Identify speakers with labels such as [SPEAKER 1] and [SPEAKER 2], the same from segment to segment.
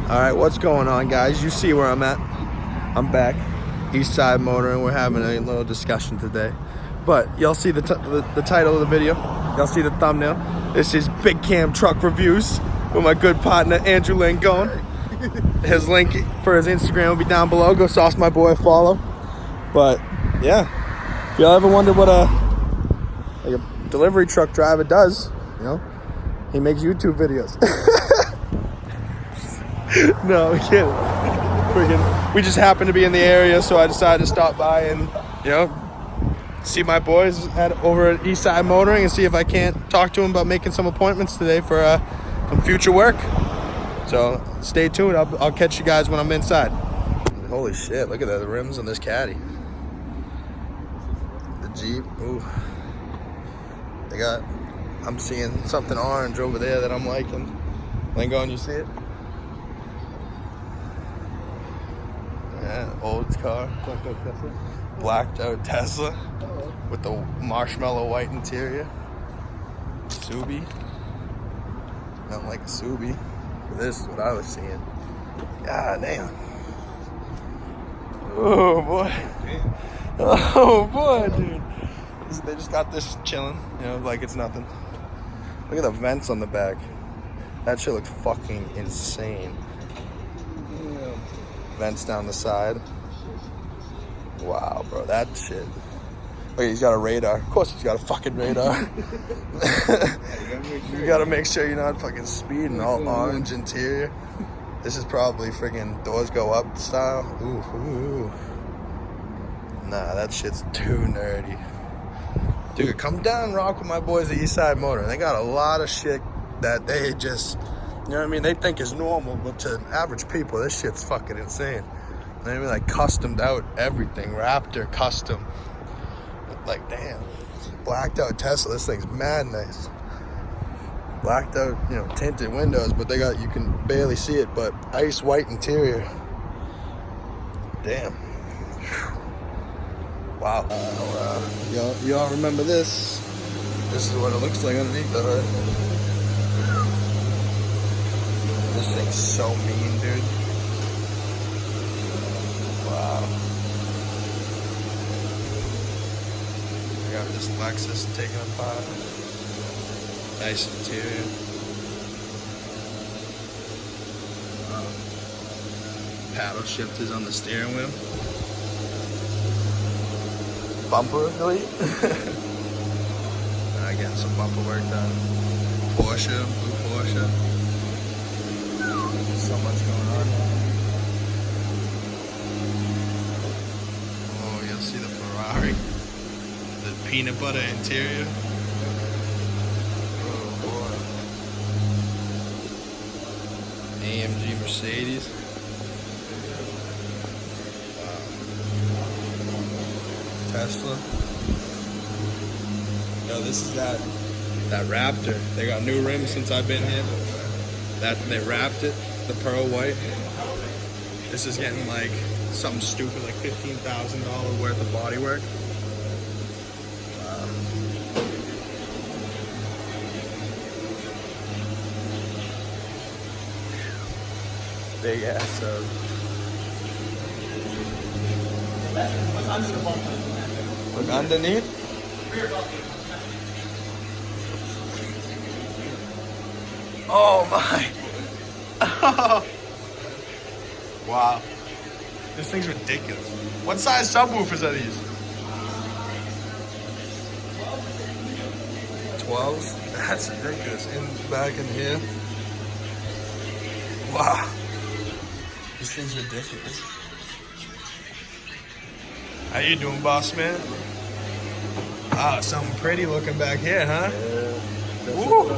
[SPEAKER 1] All right, what's going on, guys? You see where I'm at. I'm back, East Side Motor, and we're having a little discussion today. But y'all see the title of the video. Y'all see the thumbnail. This is Big Cam Truck Reviews with my good partner, Andrew Langone. His link for his Instagram will be down below. Go sauce my boy, follow. But, yeah, if y'all ever wonder what a delivery truck driver does, you know, he makes YouTube videos. No, I'm kidding. We just happened to be in the area, so I decided to stop by and, you know, see my boys over at East Side Motoring and see if I can't talk to them about making some appointments today for some future work. So stay tuned. I'll catch you guys when I'm inside. Holy shit, look at the rims on this caddy. The Jeep, ooh. I'm seeing something orange over there that I'm liking. Langone, you see it? Yeah, old car. Blacked out Tesla with the marshmallow white interior. Subi. Nothing like a Subi. This is what I was seeing. God damn. Oh boy. Oh boy, dude. They just got this chilling, you know, like it's nothing. Look at the vents on the back. That shit looks fucking insane. Yeah. Vents down the side. Wow, bro, that shit. Look, he's got a radar. Of course he's got a fucking radar. You gotta make sure you're not fucking speeding. All orange interior. This is probably friggin' doors go up style. Ooh. Nah, that shit's too nerdy. Dude, come down and rock with my boys at East Side Motor. They got a lot of shit that they just, you know what I mean? They think is normal, but to average people, this shit's fucking insane. They mean, like customed out everything, Raptor custom. Like, damn, blacked out Tesla. This thing's mad nice. Blacked out, you know, tinted windows, but you can barely see it. But ice white interior. Damn. Wow. Y'all remember this? This is what it looks like underneath the hood. This thing's so mean, dude. Wow. I got this Lexus taken apart. Nice interior. Paddle shifters on the steering wheel. Bumper delete. Getting some bumper work done. Porsche, blue Porsche. So much going on. Oh, you'll see the Ferrari. The peanut butter interior. Oh boy. AMG Mercedes. Tesla. Yo, this is that Raptor. They got new rims since I've been here. They wrapped it, the pearl white. This is getting like something stupid, like $15,000 worth of bodywork. Big ass. Look underneath. Oh my. Wow. This thing's ridiculous. What size subwoofers are these? 12s? That's ridiculous. Back in here. Wow. This thing's ridiculous. How you doing, boss man? Ah, something pretty looking back here, huh?
[SPEAKER 2] Yeah. Woo!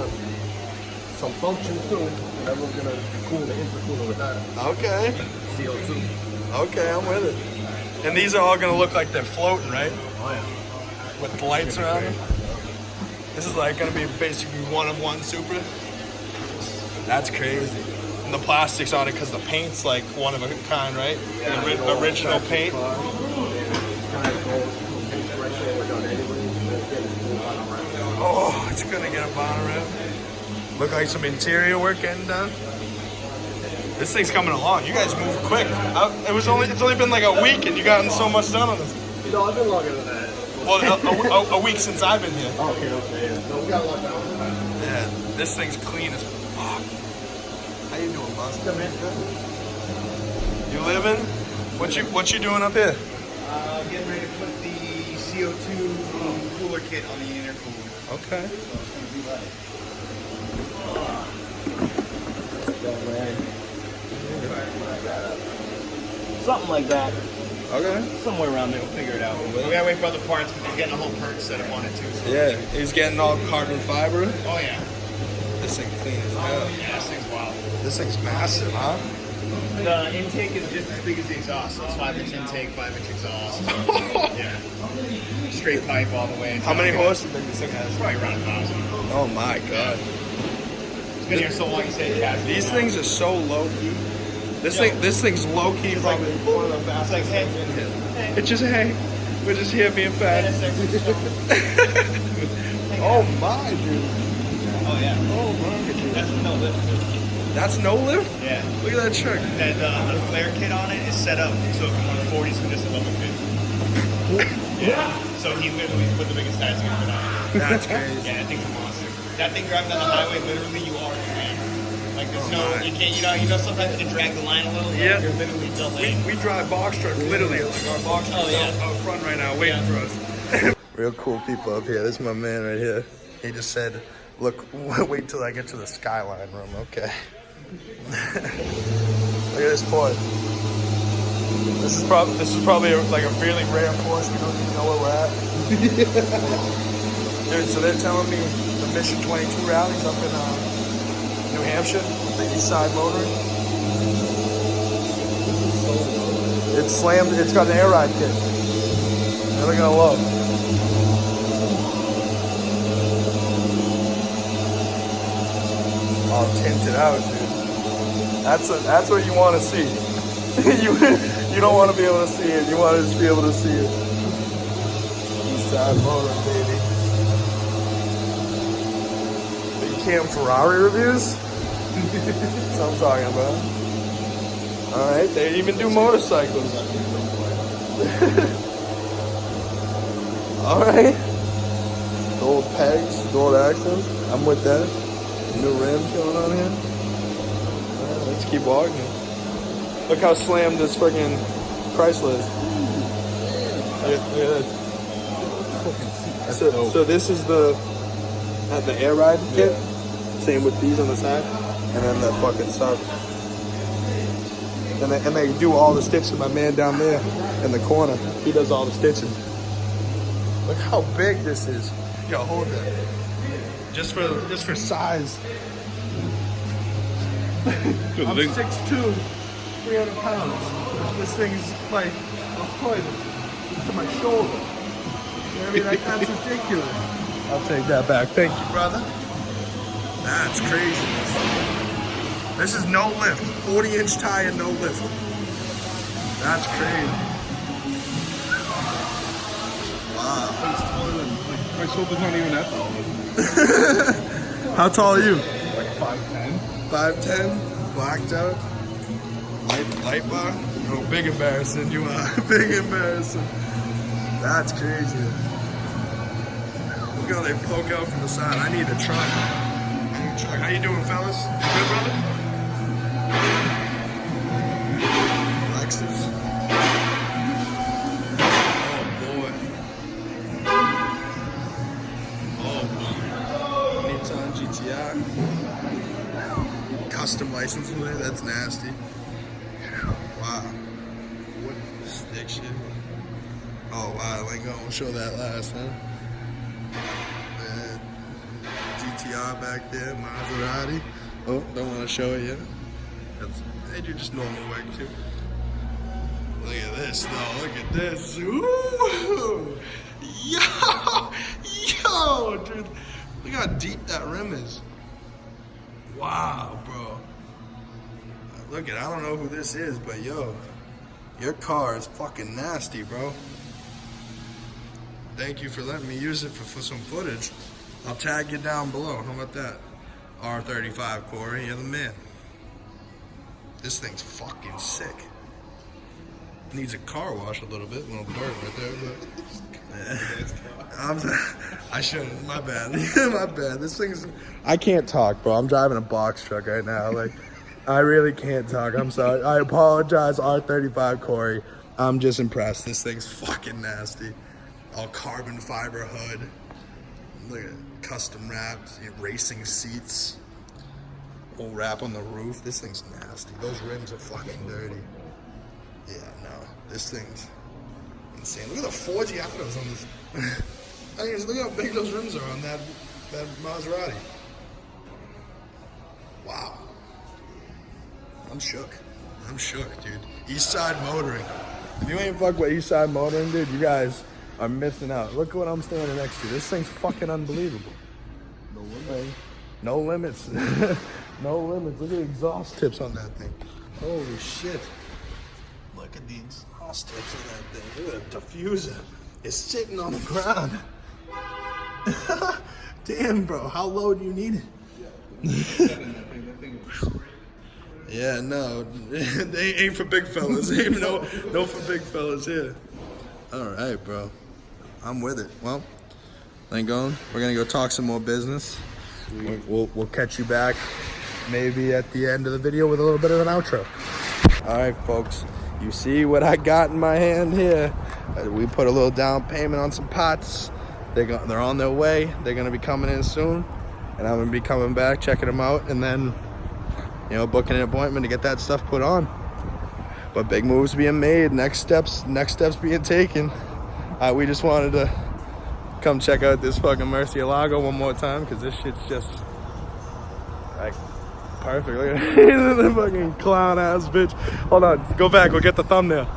[SPEAKER 2] Some function too. That was gonna cool the intercooler with that.
[SPEAKER 1] Okay.
[SPEAKER 2] CO2.
[SPEAKER 1] Okay, I'm with it. And these are all gonna look like they're floating, right?
[SPEAKER 2] Oh yeah.
[SPEAKER 1] With the lights around them. This is like gonna be basically one of one Supra. That's crazy. And the plastic's on it because the paint's like one of a kind, right?
[SPEAKER 2] Yeah,
[SPEAKER 1] the original paint. Oh, it's gonna get a bottom wrap. Look like some interior work getting done. This thing's coming along. You guys move quick. It's only been like a week and you gotten so much done on this.
[SPEAKER 2] You know, I've been longer than that.
[SPEAKER 1] Well, a week since I've been here.
[SPEAKER 2] Okay, yeah. No, we got a lot done.
[SPEAKER 1] Yeah, this thing's clean as fuck. How you doing, boss?
[SPEAKER 2] Good, man.
[SPEAKER 1] You living? What you doing up here?
[SPEAKER 3] Getting ready to put the CO2 cooler kit on the intercooler.
[SPEAKER 1] Okay.
[SPEAKER 3] So it's going to be like...
[SPEAKER 4] Something like that.
[SPEAKER 1] Okay.
[SPEAKER 4] Somewhere around there. We'll figure it out.
[SPEAKER 3] We gotta wait for other parts because we're getting a whole perch set up on it too. So.
[SPEAKER 1] Yeah, he's getting all carbon fiber.
[SPEAKER 3] Oh yeah.
[SPEAKER 1] This thing clean as hell.
[SPEAKER 3] Yeah, this thing's wild.
[SPEAKER 1] This thing's massive, huh?
[SPEAKER 3] The intake is just as big as the exhaust. So it's 5-inch intake, 5-inch exhaust. Yeah. Straight pipe all the way.
[SPEAKER 1] How many horses do you think this thing has?
[SPEAKER 3] Probably around 1,000.
[SPEAKER 1] Oh my god.
[SPEAKER 3] It's been here so long you say casual.
[SPEAKER 1] These things are so low key. This thing's low key.
[SPEAKER 3] It's like
[SPEAKER 1] one of the fastest.
[SPEAKER 3] It's like, hey,
[SPEAKER 1] It's just hey, we're just here being fast.
[SPEAKER 3] oh
[SPEAKER 1] Oh my dude.
[SPEAKER 3] yeah.
[SPEAKER 1] Oh my dude.
[SPEAKER 3] That's no lift.
[SPEAKER 1] That's no lift?
[SPEAKER 3] Yeah.
[SPEAKER 1] Look at that truck.
[SPEAKER 3] That the flare kit on it is set up so it can run 40s from just a level 50. Yeah. So he literally put the biggest tires in for that.
[SPEAKER 1] That's crazy.
[SPEAKER 3] Yeah, that thing's a monster. That thing driving down the highway, literally you are in lane. Like there's you can't, you know sometimes you can drag the line a little.
[SPEAKER 1] Yeah.
[SPEAKER 3] You're literally the lane.
[SPEAKER 1] We drive box trucks literally. Like our box trucks out front right now waiting for us. Real cool people up here. This is my man right here. He just said, look, wait till I get to the skyline room. Okay. Look at this boy. This is probably like a really rare Porsche. We don't even know where we're at. Dude, so they're telling me the Mission 22 rally's up in New Hampshire, the East Side Motoring. It's slammed. It's got an air ride kit. Never gonna love. All tinted out, dude. That's what you want to see. you don't want to be able to see it. You want to just be able to see it. East Side Motoring, baby. Big Cam Ferrari reviews. That's what I'm talking about. All right, they even do motorcycles. All right. The old pegs, the old accents. I'm with that. New rims going on here. All right, let's keep walking. Look how slammed this freaking Chrysler is. Look at this. So this is the air ride kit. Same with these on the side, and then the fucking subs. And they do all the stitching. My man down there in the corner, he does all the stitching. Look how big this is. Yo, hold that. Just for size. I'm 6'2", 300 pounds. This thing's like a foot to my shoulder. You know what I mean? Like, that's ridiculous. I'll take that back. Thank you, brother. That's crazy. This is no lift. 40-inch tire, no lift. That's crazy. Wow.
[SPEAKER 2] My shoulder's not even that tall.
[SPEAKER 1] How tall are you?
[SPEAKER 2] Like 5'10".
[SPEAKER 1] 5'10", blacked out, light bar. Oh, big embarrassing. You are big embarrassing. That's crazy. Look how they poke out from the side. I need a truck. How you doing, fellas? Good, brother? Lexus. Oh boy. Nissan GTI. Custom license plate. That's nasty. Wow. What stick shit? Oh wow, I ain't gonna show that last, huh? GTR back there, Maserati. Oh, don't want to show it yet. They do just normal work too. Look at this though, look at this. Ooh! Yo, dude. Look how deep that rim is. Wow, bro. Look at, I don't know who this is, but yo, your car is fucking nasty, bro. Thank you for letting me use it for some footage. I'll tag you down below. How about that? R35, Corey, you're the man. This thing's fucking sick. Needs a car wash a little bit, a little dirt right there, but I shouldn't. My bad. My bad. This thing's. I can't talk, bro. I'm driving a box truck right now. Like, I really can't talk. I'm sorry. I apologize, R35 Corey. I'm just impressed. This thing's fucking nasty. All carbon fiber hood. Look at it. Custom wrapped, racing seats. Whole wrap on the roof. This thing's nasty. Those rims are fucking dirty. Yeah, no. This thing's insane. Look at the 4G autos on this. I mean, look how big those rims are on that Maserati. Wow. I'm shook. I'm shook, dude. Eastside Motoring. If you ain't fuck with Eastside Motoring, dude, you guys are missing out. Look what I'm standing next to. This thing's fucking unbelievable.
[SPEAKER 2] No limits.
[SPEAKER 1] No limits. No limits. Look at the exhaust tips on that thing. Holy shit. Look at the exhaust tips on that thing. Look at the diffuser. It's sitting on the ground. Damn, bro. How low do you need it? Yeah, no. They ain't for big fellas. Ain't no for big fellas here. All right, bro. I'm with it. Well, then going. We're gonna go talk some more business. We'll catch you back maybe at the end of the video with a little bit of an outro. All right, folks. You see what I got in my hand here? We put a little down payment on some pots. They're on their way. They're gonna be coming in soon, and I'm gonna be coming back, checking them out, and then, you know, booking an appointment to get that stuff put on. But big moves being made. Next steps being taken. We just wanted to come check out this fucking Murcielago one more time, because this shit's just like perfect. Look at the fucking clown ass bitch. Hold on, go back. We'll get the thumbnail.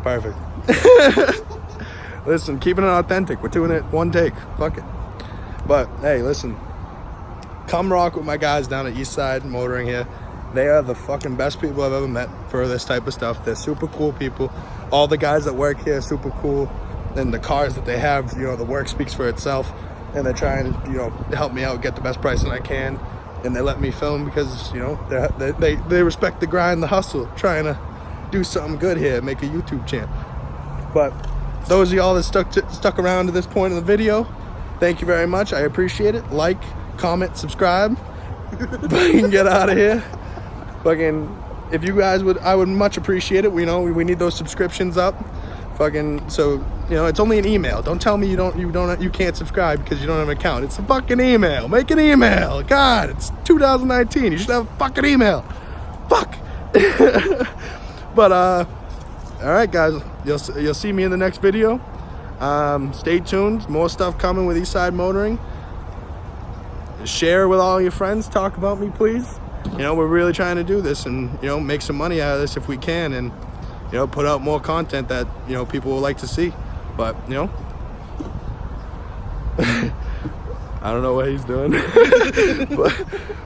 [SPEAKER 1] Perfect. Listen, keeping it authentic. We're doing it one take. Fuck it. But hey, listen. Come rock with my guys down at Eastside Motoring here. They are the fucking best people I've ever met for this type of stuff. They're super cool people. All the guys that work here are super cool. And the cars that they have, you know, the work speaks for itself. And they're trying to, you know, help me out, get the best pricing I can. And they let me film because, you know, they respect the grind, the hustle, trying to do something good here, make a YouTube channel. But those of y'all that stuck around to this point in the video, thank you very much. I appreciate it. Like, comment, subscribe. Fucking get out of here. Fucking, if you guys would, I would much appreciate it. We know we need those subscriptions up. Fucking, so, you know, it's only an email. Don't tell me you can't subscribe because you don't have an account. It's a fucking email. Make an email. God, it's 2019. You should have a fucking email. Fuck. But all right, guys, you'll see me in the next video. Stay tuned. More stuff coming with Eastside Motoring. Share with all your friends. Talk about me, please. You know, we're really trying to do this and, you know, make some money out of this if we can, and, you know, put out more content that, you know, people will like to see. But, you know, I don't know what he's doing.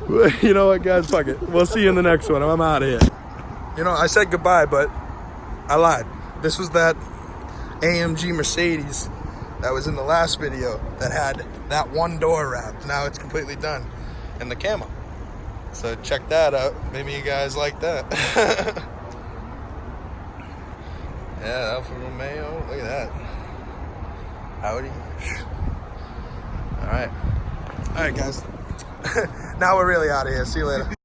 [SPEAKER 1] but you know what, guys, fuck it. We'll see you in the next one. I'm out of here. You know, I said goodbye, but I lied. This was that AMG Mercedes that was in the last video that had that one door wrapped. Now it's completely done. And the camo. So check that out. Maybe you guys like that. Yeah, Alfa Romeo. Look at that. Audi. Alright. Alright, guys. Now we're really out of here. See you later.